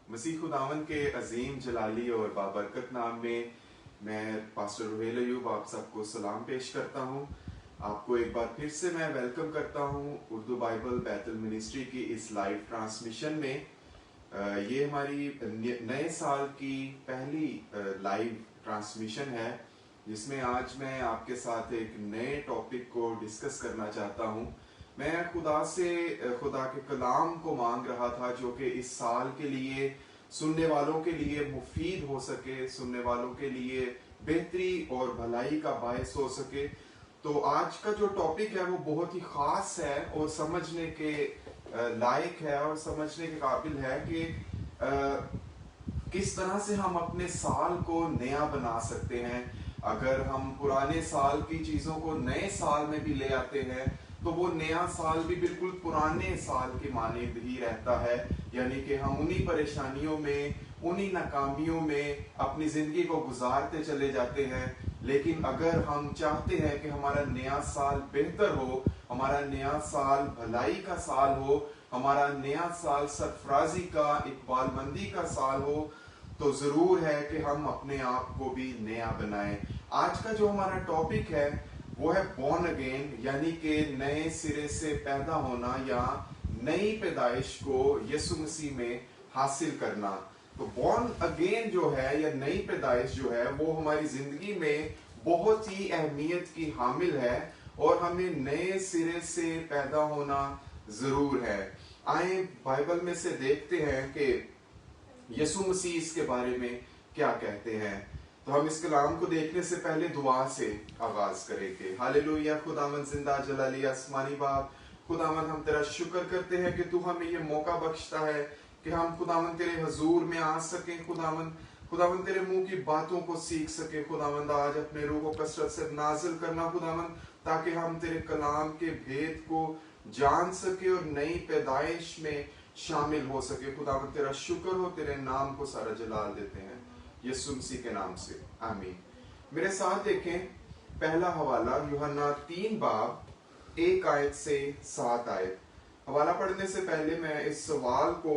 मसीह खुदावन के अजीम जलाली और बाबरकत नाम में मैं पास्टर रुहेल अयूब आप सबको सलाम पेश करता हूँ। आपको एक बार फिर से मैं वेलकम करता हूँ उर्दू बाइबल बैतल मिनिस्ट्री की इस लाइव ट्रांसमिशन में। ये हमारी नए साल की पहली लाइव ट्रांसमिशन है, जिसमें आज मैं आपके साथ एक नए टॉपिक को डिस्कस करना चाहता हूँ। मैं खुदा से खुदा के कलाम को मांग रहा था जो कि इस साल के लिए सुनने वालों के लिए मुफीद हो सके, सुनने वालों के लिए बेहतरी और भलाई का बायस हो सके। तो आज का जो टॉपिक है वो बहुत ही खास है और समझने के लायक है और समझने के काबिल है कि किस तरह से हम अपने साल को नया बना सकते हैं। अगर हम पुराने साल की चीज़ों को नए साल में भी ले आते हैं तो वो नया साल भी बिल्कुल पुराने साल के मानद ही रहता है, यानी कि हम उन्हीं परेशानियों में, उन्हीं नाकामियों में अपनी ज़िंदगी को गुजारते चले जाते हैं। लेकिन अगर हम चाहते हैं कि हमारा नया साल बेहतर हो, हमारा नया साल भलाई का साल हो, हमारा नया साल सरफराजी का, इकबालमंदी का साल हो, तो ज़रूर है कि हम अपने आप को भी नया बनाएं। आज का जो हमारा टॉपिक है वो है बॉर्न अगेन, यानी कि नए सिरे से पैदा होना या नई पैदाइश को यीशु मसीह में हासिल करना। तो बॉर्न अगेन जो है या नई पैदाइश जो है वो हमारी जिंदगी में बहुत ही अहमियत की हामिल है और हमें नए सिरे से पैदा होना जरूर है। आए बाइबल में से देखते हैं कि यीशु मसीह इसके बारे में क्या कहते हैं। तो हम इस कलाम को देखने से पहले दुआ से आगाज करेंगे। हालेलुया। खुदावन जिंदा जलाली आसमानी बाप, खुदावन हम तेरा शुक्र करते हैं कि तू हमें ये मौका बख्शता है कि हम खुदावन तेरे हजूर में आ सकें। खुदावन तेरे मुंह की बातों को सीख सके। खुदावंद आज अपने रूह को कसरत से नाजिल करना खुदावन, ताकि हम तेरे कलाम के भेद को जान सके और नई पैदाइश में शामिल हो सके। खुदावन तेरा शुक्र हो, तेरे नाम को सारा जलाल देते हैं यीशु मसीह के नाम से, आमीन। मेरे साथ देखें पहला हवाला यूहन्ना 3 बाब 1 आयत से 7 आयत। हवाला पढ़ने से पहले मैं इस सवाल को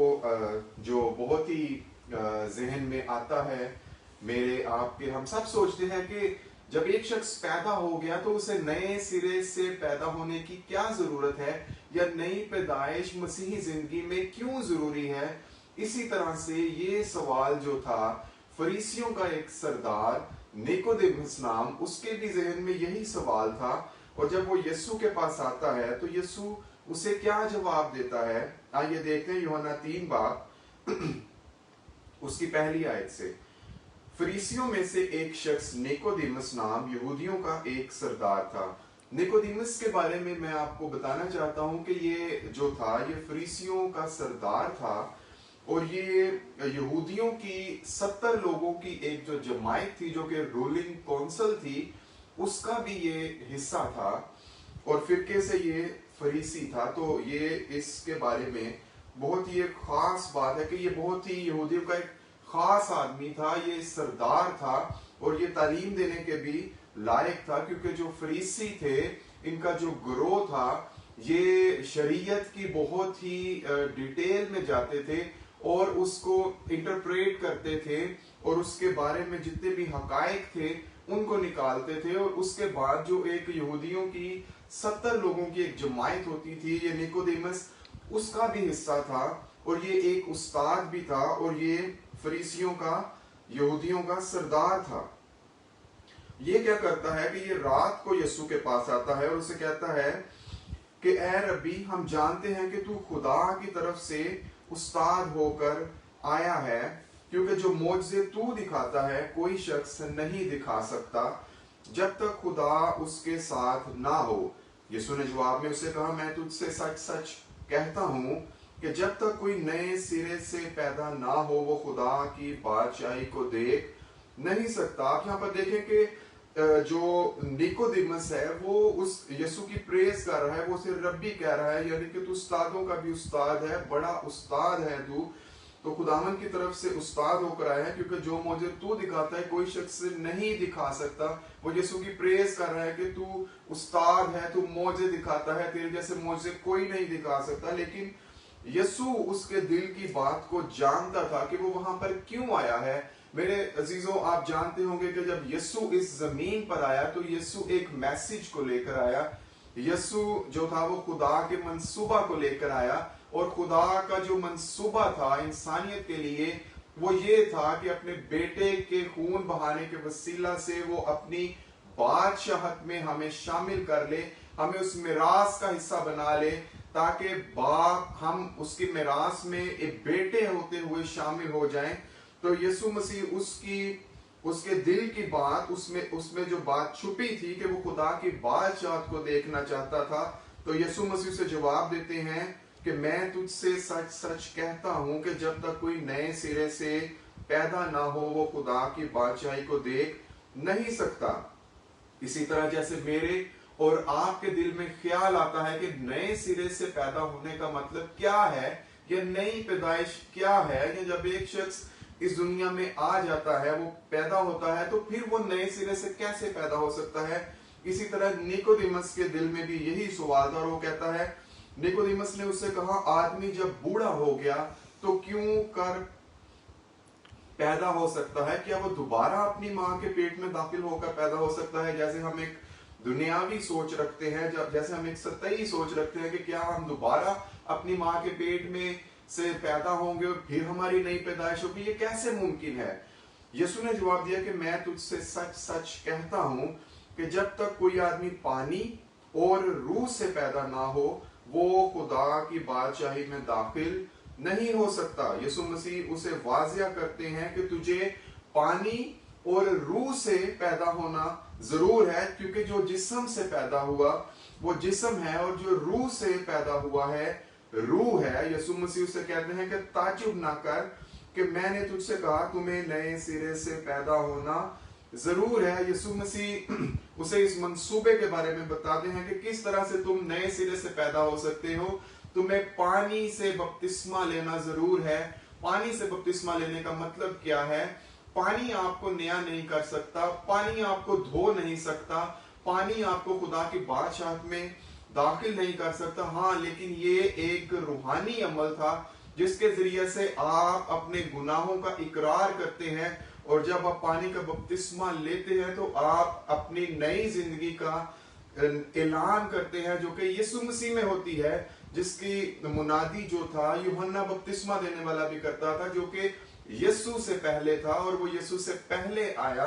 जो बहुत ही जहन में आता है मेरे आपके, हम सब सोचते हैं कि जब एक शख्स पैदा हो गया तो उसे नए सिरे से पैदा होने की क्या जरूरत है, या नई पैदाइश मसीही जिंदगी में क्यों जरूरी है। इसी तरह से ये सवाल जो था फरीसियों का एक सरदार निकोदेमुस नाम, उसके भी जहन में यही सवाल था। और जब वो यीशु के पास आता है तो यीशु उसे क्या जवाब देता है, आइए देखते हैं यूहन्ना 3 बाब उसकी पहली आयत से। फरीसियों में से एक शख्स निकोदेमुस नाम यहूदियों का एक सरदार था। निकोदेमुस के बारे में मैं आपको बताना चाहता हूं कि ये जो था ये फरीसियों का सरदार था और ये यहूदियों की 70 लोगों की एक जो जमायत थी जो कि रूलिंग काउंसिल थी, उसका भी ये हिस्सा था और फिरके से ये फरीसी था। तो ये इसके बारे में बहुत ही एक खास बात है कि ये बहुत ही यहूदियों का एक खास आदमी था, ये सरदार था और ये तालीम देने के भी लायक था, क्योंकि जो फरीसी थे इनका जो ग्रोह था ये शरीयत की बहुत ही डिटेल में जाते थे और उसको इंटरप्रेट करते थे और उसके बारे में जितने भी हकायक थे उनको निकालते थे। और उसके बाद जो एक यहूदियों की 70 लोगों की एक जमायत होती थी, ये निकोदेमुस उसका भी हिस्सा था और ये एक उस्ताद भी था और ये फरीसियों का, यहूदियों का सरदार था। ये क्या करता है कि ये रात को यीशु के पास आता है और उसे कहता है कि ए रब्बी, हम जानते हैं कि तू खुदा की तरफ से उस्ताद होकर आया है, क्योंकि जो मौजज़े तू दिखाता है कोई शख्स नहीं दिखा सकता जब तक खुदा उसके साथ ना हो। यीशु ने जवाब में उसे कहा, मैं तुझसे सच सच कहता हूं कि जब तक कोई नए सिरे से पैदा ना हो वो खुदा की बादशाही को देख नहीं सकता। आप यहाँ पर देखें कि जो निकोदेमुस है वो उस यीशु की प्रेज कर रहा है, वो उसे रब्बी कह रहा है, यानी कि तू उस्तादों का भी उस्ताद है, बड़ा उस्ताद है तू। तो खुदावन की तरफ से उस्ताद होकर आया है, क्योंकि जो मुझे तू दिखाता है कोई शख्स नहीं दिखा सकता। वो यीशु की प्रेज कर रहा है कि तू उस्ताद है, तू मौजे दिखाता है, तेरे जैसे मौजे कोई नहीं दिखा सकता। लेकिन यसू उसके दिल की बात को जानता था कि वो वहां पर क्यों आया है। मेरे अजीजों, आप जानते होंगे कि जब यसू इस जमीन पर आया तो यसू एक मैसेज को लेकर आया। यसू जो था वो खुदा के मंसूबा को लेकर आया, और खुदा का जो मंसूबा था इंसानियत के लिए वो ये था कि अपने बेटे के खून बहाने के वसीला से वो अपनी बादशाहत में हमें शामिल कर ले, हमें उस मिरास का हिस्सा बना ले, ताकि बाप हम उसकी मिरास में एक बेटे होते हुए शामिल हो जाएं। तो यीशु मसीह उसके दिल की बात, उसमें जो बात छुपी थी कि वो खुदा की बादशाहत को देखना चाहता था। तो यीशु मसीह से जवाब देते हैं कि मैं तुझसे सच सच कहता हूं कि जब तक कोई नए सिरे से पैदा ना हो वो खुदा की बादशाही को देख नहीं सकता। इसी तरह जैसे मेरे और आपके दिल में ख्याल आता है कि नए सिरे से पैदा होने का मतलब क्या है, या नई पैदाइश क्या है, या जब एक शख्स इस दुनिया में आ जाता है, वो पैदा होता है, तो फिर वो नए सिरे से कैसे पैदा हो सकता है। इसी तरह निकोदेमस के दिल में भी यही सवाल था, और वो कहता है, निकोदेमस ने उससे कहा, आदमी जब बूढ़ा हो गया तो क्यों कर पैदा हो सकता है? क्या वो दोबारा अपनी माँ के पेट में दाखिल होकर पैदा हो सकता है? जैसे हम एक दुनियावी सोच रखते हैं, जैसे हम एक सतही सोच रखते हैं कि क्या हम दोबारा अपनी माँ के पेट में से पैदा होंगे और फिर हमारी नई पैदाइश होगी, ये कैसे मुमकिन है? यीशु ने जवाब दिया कि मैं तुझसे सच सच कहता हूं कि जब तक कोई आदमी पानी और रूह से पैदा ना हो वो खुदा की बादशाही में दाखिल नहीं हो सकता। यीशु मसीह उसे वाजिया करते हैं कि तुझे पानी और रूह से पैदा होना जरूर है, क्योंकि जो जिस्म से पैदा हुआ वो जिस्म है, और जो रूह से पैदा हुआ है रूह है। यीशु मसीह उसे कहते हैं कि ताज्जुब ना कर कि मैंने तुझसे कहा तुम्हें नए सिरे से पैदा होना जरूर है। यीशु मसीह उसे इस मंसूबे के बारे में बताते हैं कि किस तरह से तुम नए सिरे से पैदा हो सकते हो। तुम्हें पानी से बपतिस्मा लेना जरूर है। पानी से बपतिस्मा लेने का मतलब क्या है? पानी आपको नया नहीं कर सकता, पानी आपको धो नहीं सकता, पानी आपको खुदा की बादशाहत में दाखिल नहीं कर सकता। हाँ, लेकिन ये एक रूहानी अमल था जिसके जरिए से आप अपने गुनाहों का इकरार करते हैं, और जब आप पानी का बपतिस्मा लेते हैं तो आप अपनी नई जिंदगी का ऐलान करते हैं, जो कि यीशु मसीह में होती है, जिसकी मुनादी जो था यूहन्ना बपतिस्मा देने वाला भी करता था, जो कि यीशु से पहले था, और वो यीशु से पहले आया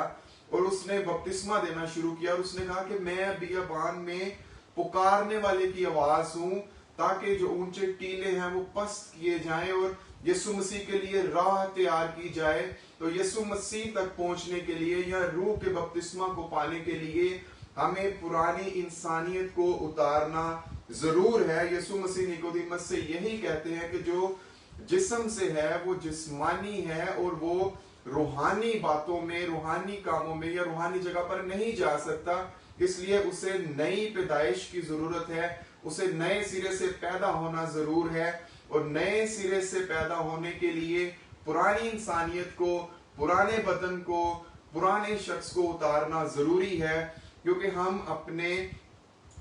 और उसने बपतिस्मा देना शुरू किया, और उसने कहा कि मैं बियाबान में पुकारने वाले की आवाज हूं, ताकि जो ऊंचे टीले हैं वो पस्त किए जाएं और यीशु मसीह के लिए राह तैयार की जाए। तो यीशु मसीह तक पहुंचने के लिए या रूह के बपतिस्मा को पाने के लिए हमें पुरानी इंसानियत को उतारना जरूर है। यीशु मसीह निकोदेमस से यही कहते हैं कि जो जिस्म से है वो जिस्मानी है, और वो रूहानी बातों में, रूहानी कामों में या रूहानी जगह पर नहीं जा सकता, इसलिए उसे नई पैदाइश की जरूरत है, उसे नए सिरे से पैदा होना जरूर है। और नए सिरे से पैदा होने के लिए पुरानी इंसानियत को, पुराने बदन को, पुराने शख्स को उतारना जरूरी है, क्योंकि हम अपने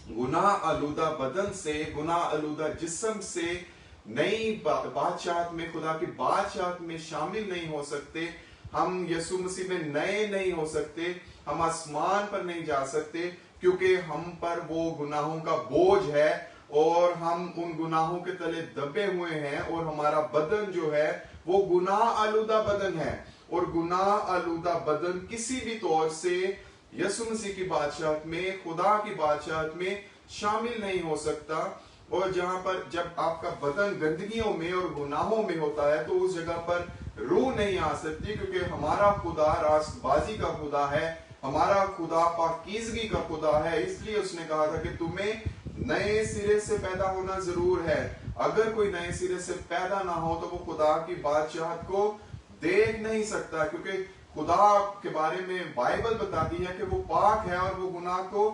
गुनाह आलूदा बदन से, गुनाह आलूदा जिस्म से नई बादशाहत में, खुदा की बादशाहत में शामिल नहीं हो सकते। हम यीशु मसीह में नए नहीं हो सकते, हम आसमान पर नहीं जा सकते, क्योंकि हम पर वो गुनाहों का बोझ है और हम उन गुनाहों के तले दबे हुए हैं, और हमारा बदन जो है वो गुनाह आलूदा बदन है, और गुनाह आलूदा बदन किसी भी तौर से यीशु मसीह की बादशाहत में, खुदा की बादशाहत में शामिल नहीं हो सकता। और जहां पर जब आपका बदन गंदगियों में और गुनाहों में होता है तो उस जगह पर रूह नहीं आ सकती, क्योंकि हमारा खुदा रास्तबाजी का खुदा है, हमारा खुदा पाकीज़गी का खुदा है। इसलिए उसने कहा था कि तुम्हें नए सिरे से पैदा होना जरूर है। अगर कोई नए सिरे से पैदा ना हो तो वो खुदा की बादशाहत को देख नहीं सकता, क्योंकि खुदा के बारे में बाइबल बताती है कि वो पाक है और वो गुनाह को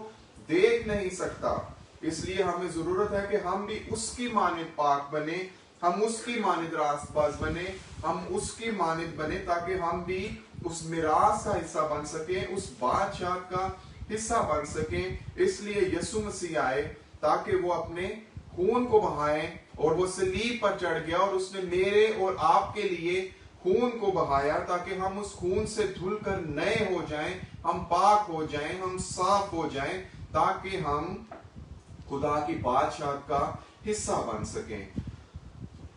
देख नहीं सकता। इसलिए हमें जरूरत है कि हम भी उसकी मानिद पाक बने, हम उसकी मानिद रास्तबाज बने, हम उसकी मानिद बने, ताकि हम भी उस मिरास का हिस्सा बन सके, उस बादशाह का हिस्सा बन सके। इसलिए यीशु मसीह आए ताकि वो अपने खून को बहाएं اور وہ सलीब पर चढ़ गया और उसने मेरे और आपके लिए खून को बहाया ताकि हम उस खून से धुलकर नए हो जाएं, हम पाक हो जाएं, हम साफ हो जाएं, ताकि हम खुदा की बादशाहत का हिस्सा बन सकें।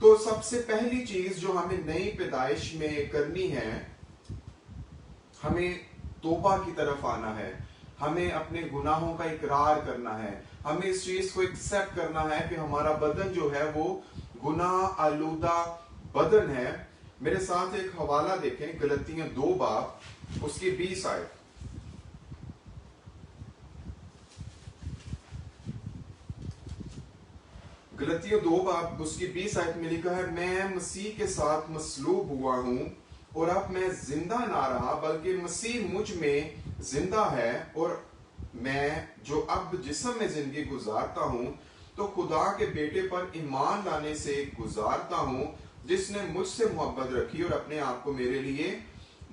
तो सबसे पहली चीज जो हमें नई पैदाइश में करनी है, हमें तौबा की तरफ आना है, हमें अपने गुनाहों का इकरार करना है, हमें इस चीज को एक्सेप्ट करना है कि हमारा बदन जो है वो गुनाह आलूदा बदन है। मेरे साथ एक हवाला देखें, गलतियां 2 बाब उसकी 20 आयत। गलतियों 2 बाब उसकी 20 आयत में लिखा है, मैं मसीह के साथ मसलूब हुआ हूं और अब मैं जिंदा ना रहा बल्कि मसीह मुझ में जिंदा है, और मैं जो अब जिस्म में जिंदगी गुजारता हूं तो खुदा के बेटे पर ईमान लाने से गुजारता हूं, जिसने मुझसे मोहब्बत रखी और अपने आप को मेरे लिए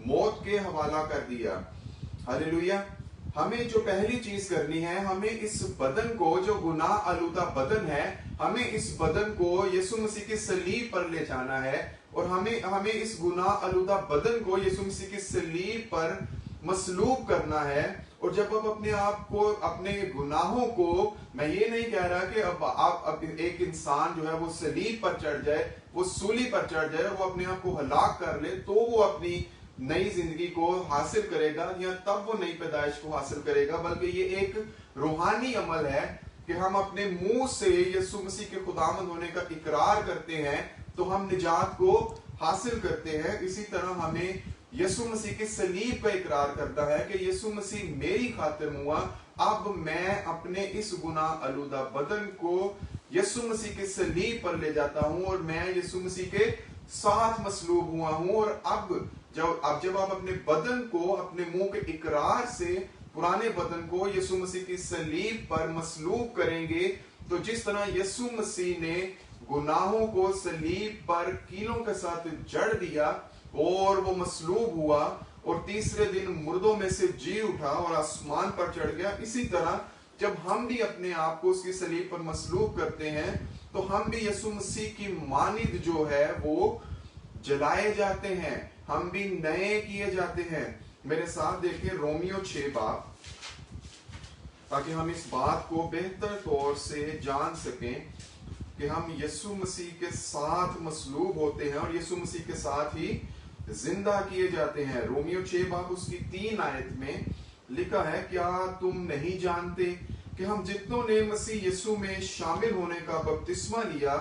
मौत के हवाला कर दिया। हालेलुया। हमें जो पहली चीज करनी है, हमें इस बदन को, जो गुनाह आलूदा बदन है, हमें इस बदन को यीशु मसीह की सलीब पर ले जाना है, और हमें इस गुनाह आलूदा बदन को यीशु मसीह की सलीब पर मसलूब करना है। और जब आप अपने आप को, अपने गुनाहों को, मैं ये नहीं कह रहा कि अब एक इंसान जो है वो सलीब पर चढ़ जाए, वो सूली पर चढ़ जाए और वो अपने आप को हलाक कर ले तो वो अपनी नई जिंदगी को हासिल करेगा या तब वो नई पैदाइश को हासिल करेगा, बल्कि ये एक रूहानी अमल है कि हम अपने मुंह से यीशु मसीह के खुदावंद होने का इकरार करते हैं तो हम निजात को हासिल करते हैं। इसी तरह हमें यीशु मसीह के सलीब का इकरार करता है कि यीशु मसीह मेरी खातिर हुआ, अब मैं अपने इस गुनाह आलूदा बदन को यीशु मसीह के सलीब पर ले जाता हूं और मैं यीशु मसीह के साथ मसलूब हुआ हूं। और अब जब आप अपने बदन को अपने मुंह के इकरार से पुराने बदन को यीशु मसीह की सलीब पर मसलूब करेंगे, तो जिस तरह यीशु मसीह ने गुनाहों को सलीब पर कीलों के साथ जड़ दिया और वो मसलूब हुआ और तीसरे दिन मुर्दों में से जी उठा और आसमान पर चढ़ गया, इसी तरह जब हम भी अपने आप को उसकी सलीब पर मसलूब करते हैं तो हम भी यीशु मसीह की मानिद जो है वो जलाए जाते हैं, हम भी नए किए जाते हैं। मेरे साथ देखिए रोमियो 6 बाब, ताकि हम इस बात को बेहतर तौर से जान सकें कि हम यीशु मसीह के साथ मसलूब होते हैं और यीशु मसीह के साथ ही जिंदा किए जाते हैं। रोमियो 6 बाब उसकी 3 आयत में लिखा है, क्या तुम नहीं जानते कि हम जितनों ने मसीह यीशु में शामिल होने का बपतिस्मा लिया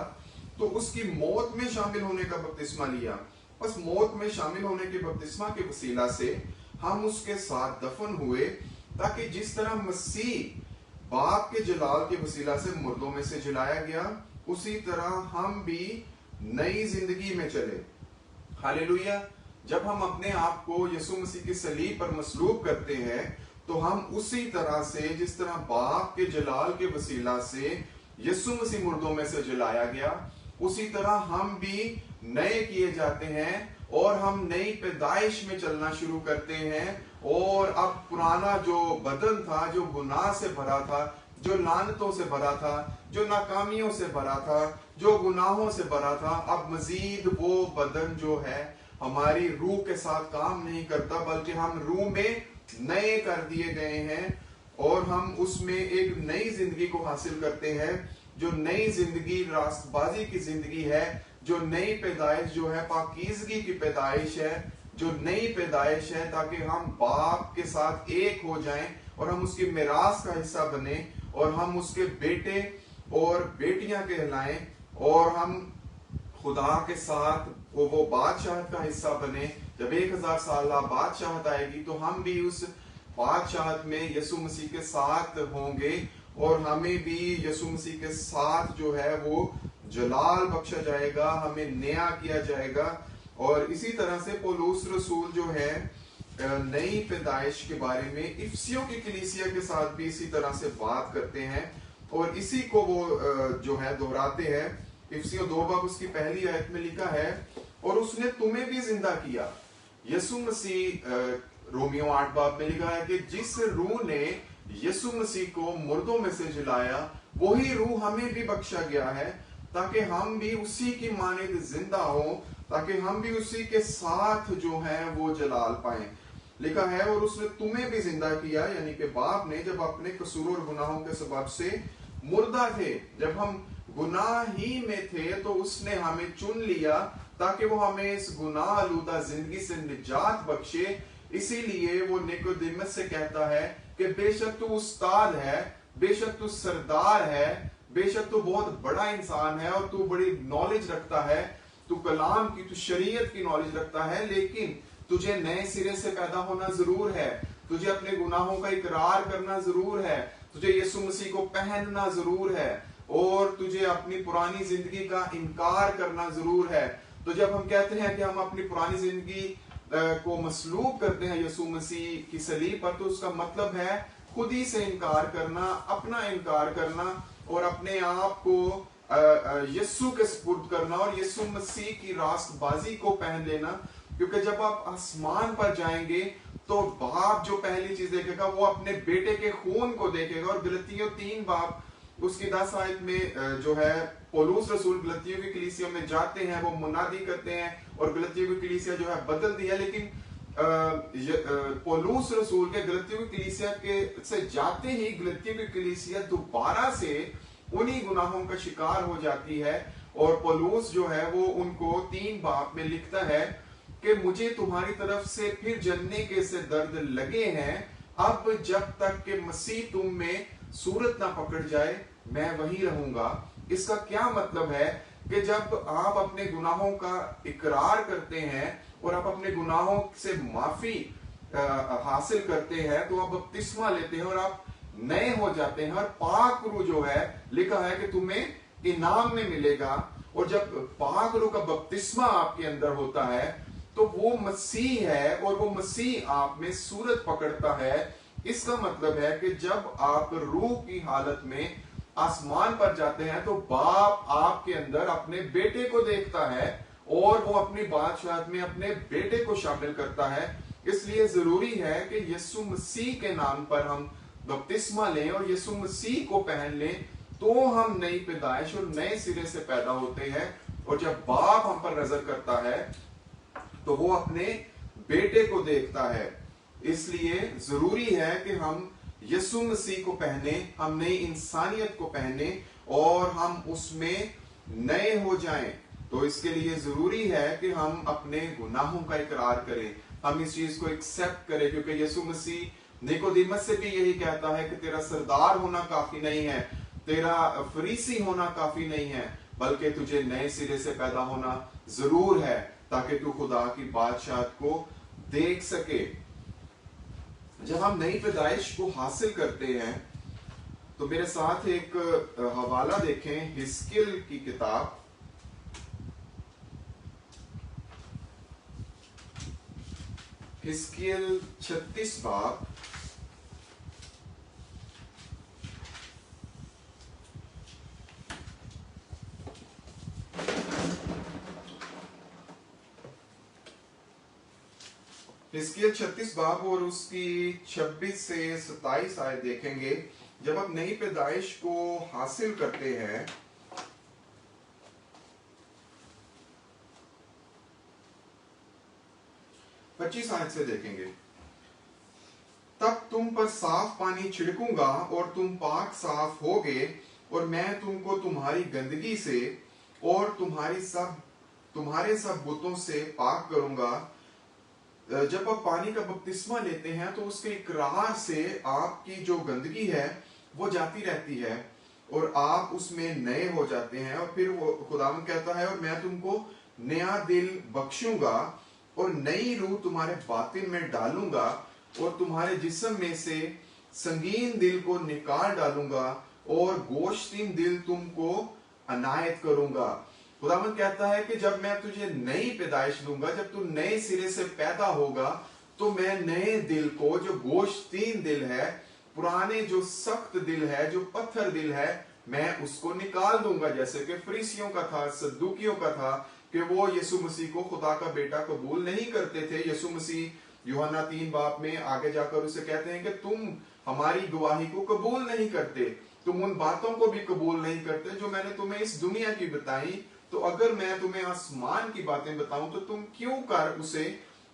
तो उसकी मौत में शामिल होने का बपतिस्मा लिया। बस मौत में शामिल होने के बपतिस्मा के वसीला से हम उसके साथ दफन हुए, ताकि जिस तरह मसीह बाप के जलाल के वसीला से मुर्दों में से जलाया गया, उसी तरह हम भी नई जिंदगी में चले। हालेलुया। जब हम अपने आप को यीशु मसीह की सलीब पर मसलूब करते हैं तो हम उसी तरह से, जिस तरह बाप के जलाल के वसीला से यीशु मसीह मुर्दों में से जलाया गया, उसी तरह हम भी नए किए जाते हैं और हम नई पैदाइश में चलना शुरू करते हैं। और अब पुराना जो बदन था, जो गुनाह से भरा था, जो लानतों से भरा था, जो नाकामियों से भरा था, जो गुनाहों से भरा था, अब मजीद वो बदन जो है हमारी रूह के साथ काम नहीं करता, बल्कि हम रूह में नए कर दिए गए हैं और हम उसमें एक नई जिंदगी को हासिल करते हैं। जो नई जिंदगी रास्तबाजी की जिंदगी है, जो नई पैदाइश जो है पाकीज़गी की पैदाइश है, जो नई पैदाइश है ताकि हम बाप के साथ एक हो जाएं और हम उसकी मिरास का हिस्सा बने और हम उसके बेटे और बेटियां कहलाएं और हम खुदा के साथ वो बादशाहत का हिस्सा बने। जब 1000 साल बादशाहत आएगी तो हम भी उस बादशाहत में यीशु मसीह के साथ होंगे और हमें भी यीशु मसीह के साथ जो है वो जलाल बख्शा जाएगा, हमें नया किया जाएगा। और इसी तरह से पौलुस रसूल जो है नई पैदाइश के बारे में इफिसियों की कलीसिया के साथ भी इसी तरह से बात करते हैं और इसी को वो जो है दोहराते हैं। इफिसियों 2 बाब उसकी पहली आयत में लिखा है, और उसने तुम्हें भी जिंदा किया। यीशु मसीह रोमियो 8 बाब में लिखा है कि जिस रूह ने यीशु मसीह को मुर्दों में से जलाया, वही रूह हमें भी बख्शा गया है। ताकि हम भी उसी की मानिंद जिंदा हो, ताकि हम भी उसी के साथ जो है वो जलाल पाएं। लिखा है और उसने तुम्हें भी जिंदा किया, यानी कि बाप ने, जब अपने कसूर और गुनाहों के सबब से मुर्दा थे, जब हम गुनाह ही में थे तो उसने हमें चुन लिया ताकि वो हमें इस गुनाह आलूदा जिंदगी से निजात बख्शे। इसीलिए वो निकोदेमस से कहता है कि बेशक तू उस्ताद है, बेशक तू सरदार है, बेशक तू बहुत बड़ा इंसान है और तू बड़ी नॉलेज रखता है, तू कलाम की, तू शरीयत की नॉलेज रखता है, लेकिन तुझे नए सिरे से पैदा होना जरूर है, तुझे अपने गुनाहों का इकरार करना जरूर है, तुझे यीशु मसीह को पहनना जरूर है और तुझे अपनी पुरानी जिंदगी का इनकार करना जरूर है। तो जब हम कहते हैं कि हम अपनी पुरानी जिंदगी को मसलूब करते हैं यीशु मसीह की सलीब पर, तो उसका मतलब है खुद ही से इनकार करना, अपना इनकार करना और अपने आप को यीशु के सुपुर्द करना और यीशु मसीह की रास्तबाजी को पहन लेना। क्योंकि जब आप आसमान पर जाएंगे तो बाप जो पहली चीज देखेगा वो अपने बेटे के खून को देखेगा। और गलतियों 3 बाप उसकी 10 आयत में जो है पौलुस रसूल गलतियों की कलीसिया में जाते हैं, वो मुनादी करते हैं और गलतियों की कलीसिया जो है बदल दी है। लेकिन पौलुस रसूल के गलतियों की कलीसिया के से जाते ही गलतियों की कलीसिया दोबारा से उन्हीं गुनाहों का शिकार हो जाती है। और पौलुस जो है वो उनको 3 बाप में लिखता है कि मुझे तुम्हारी तरफ से फिर जलने के से दर्द लगे हैं, अब जब तक कि मसीह तुम में सूरत ना पकड़ जाए मैं वहीं रहूंगा। इसका क्या मतलब है कि जब आप अपने गुनाहों का इकरार करते हैं और आप अपने गुनाहों से माफी हासिल करते हैं तो आप बपतिस्मा लेते हैं और आप नए हो जाते हैं। और पाक रूह जो है लिखा है कि तुम्हें इनाम में मिलेगा। और जब पाक रूह का बपतिस्मा आपके अंदर होता है तो वो मसीह है और वो मसीह आप में सूरत पकड़ता है। इसका मतलब है कि जब आप रूह की हालत में आसमान पर जाते हैं तो बाप आपके अंदर अपने बेटे को देखता है और वो अपनी बादशाहत में अपने बेटे को शामिल करता है। इसलिए जरूरी है कि यीशु मसीह के नाम पर हम बपतिस्मा लें और यीशु मसीह को पहन लें, तो हम नई पैदाइश और नए सिरे से पैदा होते हैं। और जब बाप हम पर नजर करता है तो वो अपने बेटे को देखता है। इसलिए जरूरी है कि हम यीशु मसीह को पहने, हम नई इंसानियत को पहने और हम उसमें नए हो जाएं। तो इसके लिए जरूरी है कि हम अपने गुनाहों का इकरार करें, हम इस चीज को एक्सेप्ट करें। क्योंकि यीशु मसीह निकोदेमस से भी यही कहता है कि तेरा सरदार होना काफी नहीं है, तेरा फरीसी होना काफी नहीं है, बल्कि तुझे नए सिरे से पैदा होना जरूर है ताकि तू खुदा की बादशाहत को देख सके। जब हम नई पैदाइश को हासिल करते हैं तो मेरे साथ एक हवाला देखें हिस्कियल की किताब, हिस्कियल 36 बाब, हिस्कियल 36 बाब और उसकी 26 से 27 आयत देखेंगे। जब आप नई पैदाइश को हासिल करते हैं पच्चीस आयत से देखेंगे, तब तुम पर साफ पानी छिड़कूंगा और तुम पाक साफ होगे और मैं तुमको तुम्हारी गंदगी से और तुम्हारे सब बुतों से पाक करूंगा। जब आप पानी का बपतिस्मा लेते हैं तो उसके इकरार से आपकी जो गंदगी है वो जाती रहती है और आप उसमें नए हो जाते हैं। और फिर वो खुदावंद कहता है और मैं तुमको नया दिल बख्शूंगा और नई रूह तुम्हारे बातिन में डालूंगा और तुम्हारे जिस्म में से संगीन दिल को निकाल डालूंगा और गोश्तीन दिल तुमको अनायत करूंगा। खुदावंद कहता है कि जब मैं तुझे नई पैदाइश दूंगा, जब तू नए सिरे से पैदा होगा, तो मैं नए दिल को, जो गोश्तीन दिल है, पुराने जो सख्त दिल है, जो पत्थर दिल है, मैं उसको निकाल दूंगा। जैसे कि फरीसियों का था, सद्दूकियों का था कि वो यीशु मसीह को खुदा का बेटा कबूल नहीं करते थे। यीशु मसीह यूहन्ना 3 बाब में आगे जाकर उसे कहते हैं कि तुम हमारी गवाही को कबूल नहीं करते। तुम उन बातों को भी कबूल नहीं करते जो मैंने तुम्हें इस दुनिया की बताई, तो अगर मैं तुम्हें आसमान की बातें बताऊं तो तुम क्यों कर उसे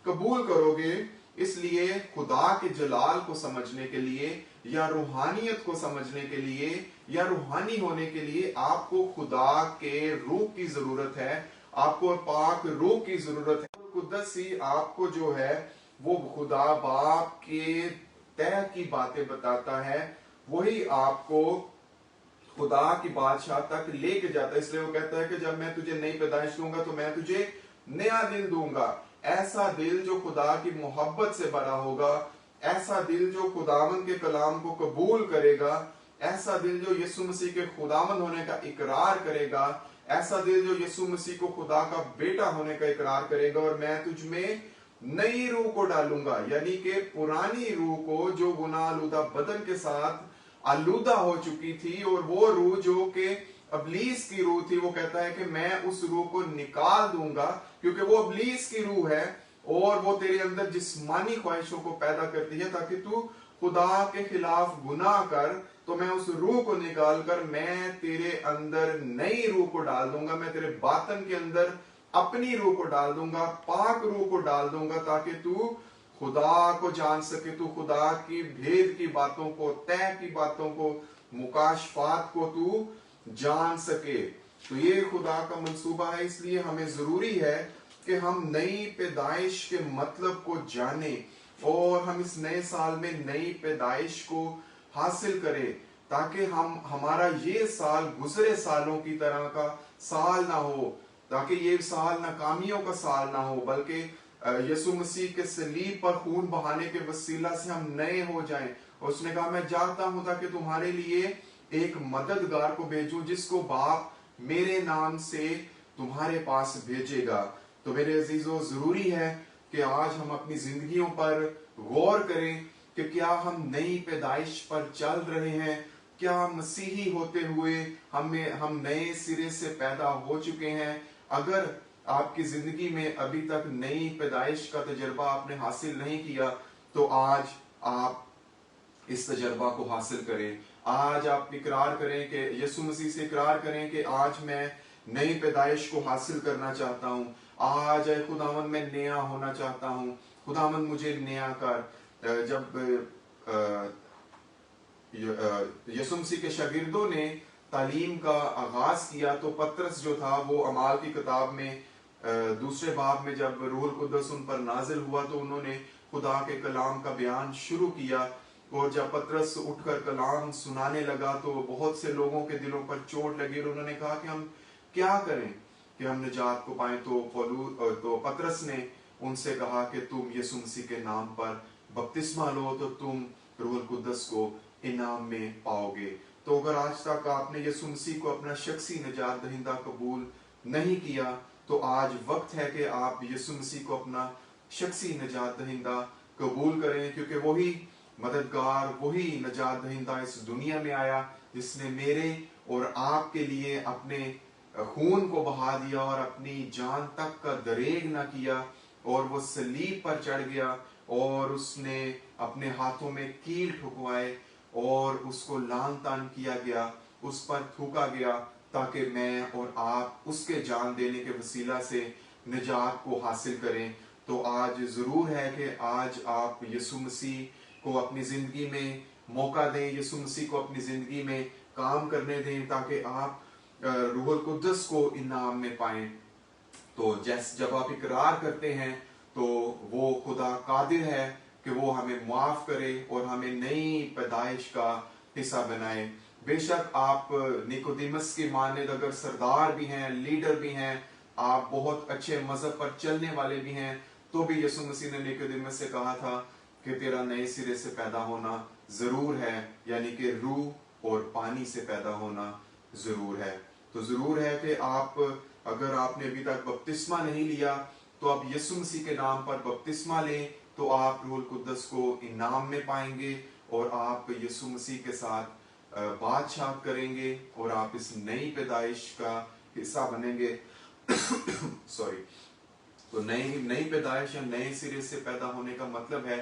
कबूल करोगे? इसलिए खुदा के जलाल को समझने के लिए या रूहानियत को समझने के लिए या रूहानी होने के लिए आपको खुदा के रूह की जरूरत है, आपको पाक रूह की जरूरत है। कुदस ही आपको जो है वो खुदा बाप के तय की बातें बताता है, वही आपको खुदा की बादशाह तक लेके जाता है। इसलिए वो कहता है कि जब मैं तुझे नई पैदाइश दूंगा तो मैं तुझे नया दिल दूंगा, ऐसा दिल जो खुदा की मोहब्बत से भरा होगा, ऐसा दिल जो खुदावन के कलाम को कबूल करेगा, ऐसा दिल जो यीशु मसीह के खुदावन होने का इकरार करेगा, ऐसा दिल जो यीशु मसीह को खुदा का बेटा होने का इकरार करेगा। और मैं तुझ में नई रूह को डालूंगा, यानी कि पुरानी रूह को जो गुनाह आलूदा बदन के साथ आलूदा हो चुकी थी, और वो रूह जो कि अबलीस की रूह थी, वो कहता है कि मैं उस रूह को निकाल दूंगा, क्योंकि वो अबलीस की रूह है और वो तेरे अंदर जिस्मानी ख्वाहिशों को पैदा करती है ताकि तू खुदा के खिलाफ गुनाह कर। तो मैं उस रूह को निकाल कर मैं तेरे अंदर नई रूह को डाल दूंगा, मैं तेरे बातन के अंदर अपनी रूह को डाल दूंगा, पाक रूह को डाल दूंगा, ताकि तू खुदा को जान सके, तू खुदा की भेद की बातों को, तय की बातों को, मुकाशफात को तू जान सके। तो ये खुदा का मंसूबा है। इसलिए हमें जरूरी है कि हम नई पैदाइश के मतलब को जाने और हम इस नए साल में नई पैदाइश को हासिल करें, ताकि हम हमारा ये साल गुजरे सालों की तरह का साल ना हो, ताकि ये साल नाकामियों का साल ना हो, बल्कि यीशु मसीह के सलीब पर खून बहाने के वसीला से हम नए हो जाएं। और उसने कहा मैं जाता हूं ताकि तुम्हारे लिए एक मददगार को भेजूं, जिसको बाप मेरे नाम से तुम्हारे पास भेजेगा। तो मेरे अजीजों, जरूरी है कि आज हम अपनी जिंदगियों पर गौर करें कि क्या हम नई पैदाइश पर चल रहे हैं, क्या मसीही होते हुए हम नए सिरे से पैदा हो चुके हैं। अगर आपकी जिंदगी में अभी तक नई पैदाइश का तजर्बा आपने हासिल नहीं किया, तो आज आप इस तजर्बा को हासिल करें। आज आप इकरार करें कि यीशु मसीह से इकरार करें कि आज मैं नई पैदाइश को हासिल करना चाहता हूं। आज खुदावन मैं नया होना चाहता हूं, खुदावन मुझे नया कर। जब यीशु मसीह के शागिर्दों ने तालीम का आगाज किया, तो पतरस जो था वो अमाल की किताब में दूसरे बाब में जब रूहुल कुद्दस उन पर नाजिल हुआ, तो उन्होंने खुदा के कलाम का बयान शुरू किया। और जब पतरस उठकर कलाम सुनाने लगा तो बहुत से लोगों के दिलों पर चोट लगी और उन्होंने कहा कि हम क्या करें कि हम निजात को पाएं। तो पतरस ने उनसे कहा कि तुम यीशु मसीह के नाम पर बपतिस्मा लो तो तुम रूहुल कुद्दस को इनाम में पाओगे। तो अगर आज तक आपने यीशु मसीह को अपना शख्सी निजात दहिंदा कबूल नहीं किया, तो आज वक्त है कि आप यीशु मसीह को अपना शख्सी निजात दहिंदा कबूल करें, क्योंकि वही मददगार, वही निजात दहिंदा इस दुनिया में आया जिसने मेरे और आपके लिए अपने खून को बहा दिया और अपनी जान तक का दरेग ना किया, और वो सलीब पर चढ़ गया और उसने अपने हाथों में कील ठुकवाए और उसको लान तान किया गया, उस पर थूका गया, ताकि मैं और आप उसके जान देने के वसीला से निजात को हासिल करें। तो आज जरूर है कि आज आप यीशु मसीह को अपनी जिंदगी में मौका दें, यीशु मसीह को अपनी जिंदगी में काम करने दें, ताकि आप रूहुल कुद्दस को इनाम में पाएं। तो जब आप इकरार करते हैं तो वो खुदा कादिर है कि वो हमें माफ करे और हमें नई पैदाइश का हिस्सा बनाए। बेशक आप निकोदेमस की मानद अगर सरदार भी हैं, लीडर भी हैं, आप बहुत अच्छे मजहब पर चलने वाले भी हैं, तो भी यीशु मसीह ने निकोदेमस से कहा था कि तेरा नए सिरे से पैदा होना जरूर है, यानी कि रूह और पानी से पैदा होना जरूर है। तो जरूर है कि आप, अगर आपने अभी तक बपतिस्मा नहीं लिया, तो आप यीशु मसीह के नाम पर बपतिस्मा लें, तो आप रूहुल कुद्दस को इनाम में पाएंगे और आप यीशु मसीह के साथ बादशाह करेंगे और आप इस नई पैदाइश का हिस्सा बनेंगे। सॉरी। तो नई पैदाइश या नए सिरे से पैदा होने का मतलब है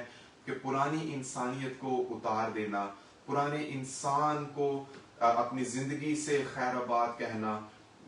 कि पुरानी इंसानियत को उतार देना, पुराने इंसान को अपनी जिंदगी से खैराबाद कहना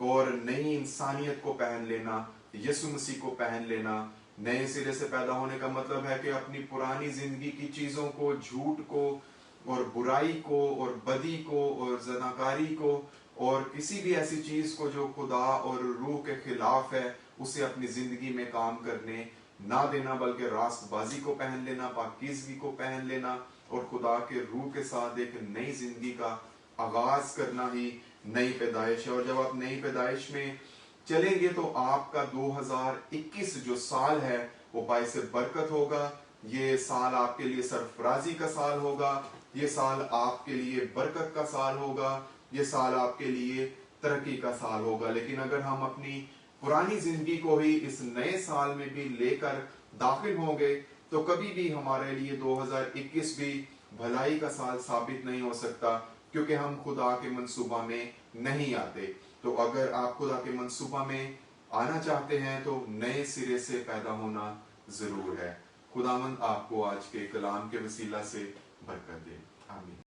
और नई इंसानियत को पहन लेना, यीशु मसीह को पहन लेना। नए सिरे से पैदा होने का मतलब है कि अपनी पुरानी जिंदगी की चीजों को, झूठ को और बुराई को और बदी को और ज़नाकारी को और किसी भी ऐसी चीज को जो खुदा और रूह के खिलाफ है, उसे अपनी जिंदगी में काम करने ना देना, बल्कि रास्तबाजी को पहन लेना, पाकीज़गी को पहन लेना और खुदा के रूह के साथ एक नई जिंदगी का आगाज करना ही नई पैदाइश है। और जब आप नई पैदाइश में चलेंगे तो आपका 2021 जो साल है वो बाइस बरकत होगा। ये साल आपके लिए सरफराजी का साल होगा, ये साल आपके लिए बरकत का साल होगा, ये साल आपके लिए तरक्की का साल होगा। लेकिन अगर हम अपनी पुरानी जिंदगी को ही इस नए साल में भी लेकर दाखिल होंगे तो कभी भी हमारे लिए 2021 भी भलाई का साल साबित नहीं हो सकता, क्योंकि हम खुदा के मंसूबा में नहीं आते। तो अगर आप खुदा के मंसूबा में आना चाहते हैं तो नए सिरे से पैदा होना जरूर है। खुदावंद आपको आज के कलाम के वसीला से बरकत दे। आमीन।